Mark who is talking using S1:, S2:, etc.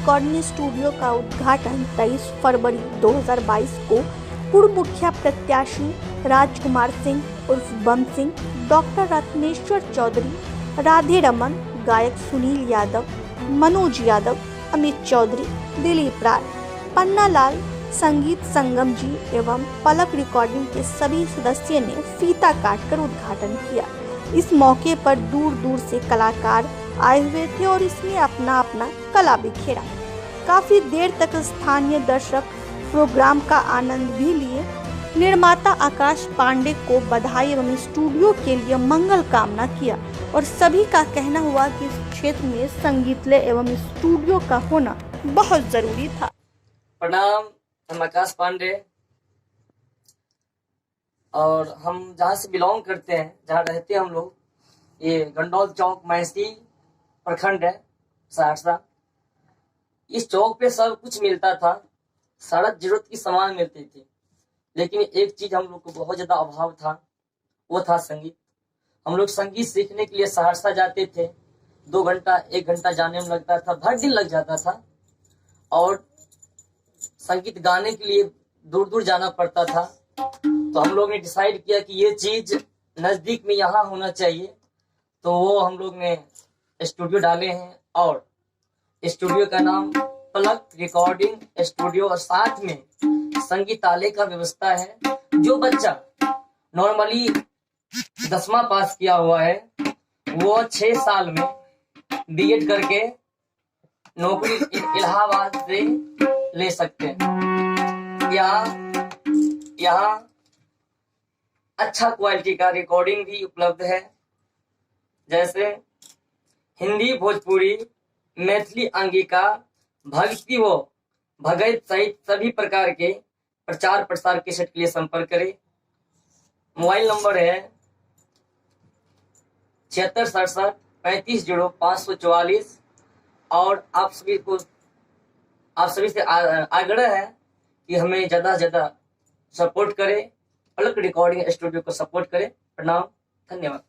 S1: Recording studio का उद्घाटन 23 फरवरी 2022 को पूर्व मुखिया प्रत्याशी राजकुमार सिंह उर्फ बम सिंह, डॉक्टर रत्नेश्वर चौधरी, राधे रमन, गायक सुनील यादव, मनोज यादव, अमित चौधरी, दिलीप राय, पन्ना लाल, संगीत संगम जी एवं पलक रिकॉर्डिंग के सभी सदस्यों ने फीता काटकर उद्घाटन किया। इस मौके पर दूर दूर से कलाकार आए हुए थे और इसमें अपना अपना कला बिखेरा। काफी देर तक स्थानीय दर्शक प्रोग्राम का आनंद भी लिए। निर्माता आकाश पांडे को बधाई एवं स्टूडियो के लिए मंगल कामना किया और सभी का कहना हुआ कि इस क्षेत्र में संगीतलय एवं स्टूडियो का होना बहुत जरूरी था।
S2: प्रणाम, हम आकाश पांडे और हम जहाँ से बिलोंग करते हैं, जहाँ रहते हैं हम लोग, ये गंडौल चौक मैसी प्रखंड है सहरसा। इस चौक पे सब कुछ मिलता था, सारा जरूरत की सामान मिलती थी, लेकिन एक चीज हम लोग को बहुत ज्यादा अभाव था, वो था संगीत। हम लोग संगीत सीखने के लिए सहरसा जाते थे, 2 घंटा 1 घंटा जाने में लगता था, भर दिन लग जाता था और संगीत गाने के लिए दूर दूर जाना पड़ता था। तो हम लोग ने डिसाइड किया कि ये चीज नजदीक में यहाँ होना चाहिए, तो वो हम लोग ने स्टूडियो डाले हैं और स्टूडियो का नाम पलक रिकॉर्डिंग स्टूडियो और साथ में संगीतालय का व्यवस्था है। जो बच्चा नॉर्मली 10वां पास किया हुआ है वो 6 साल में बीएड करके नौकरी इलाहाबाद से ले सकते हैं। यहाँ अच्छा क्वालिटी का रिकॉर्डिंग भी उपलब्ध है, जैसे हिंदी, भोजपुरी, मैथिली, अंगिका, भक्ति व भगत सहित सभी प्रकार के प्रचार प्रसार के सेट के लिए संपर्क करें। मोबाइल नंबर है 7667 35 544 और आप सभी से आग्रह है कि हमें ज्यादा से ज्यादा सपोर्ट करें, पलक रिकॉर्डिंग स्टूडियो को सपोर्ट करें। प्रणाम, धन्यवाद।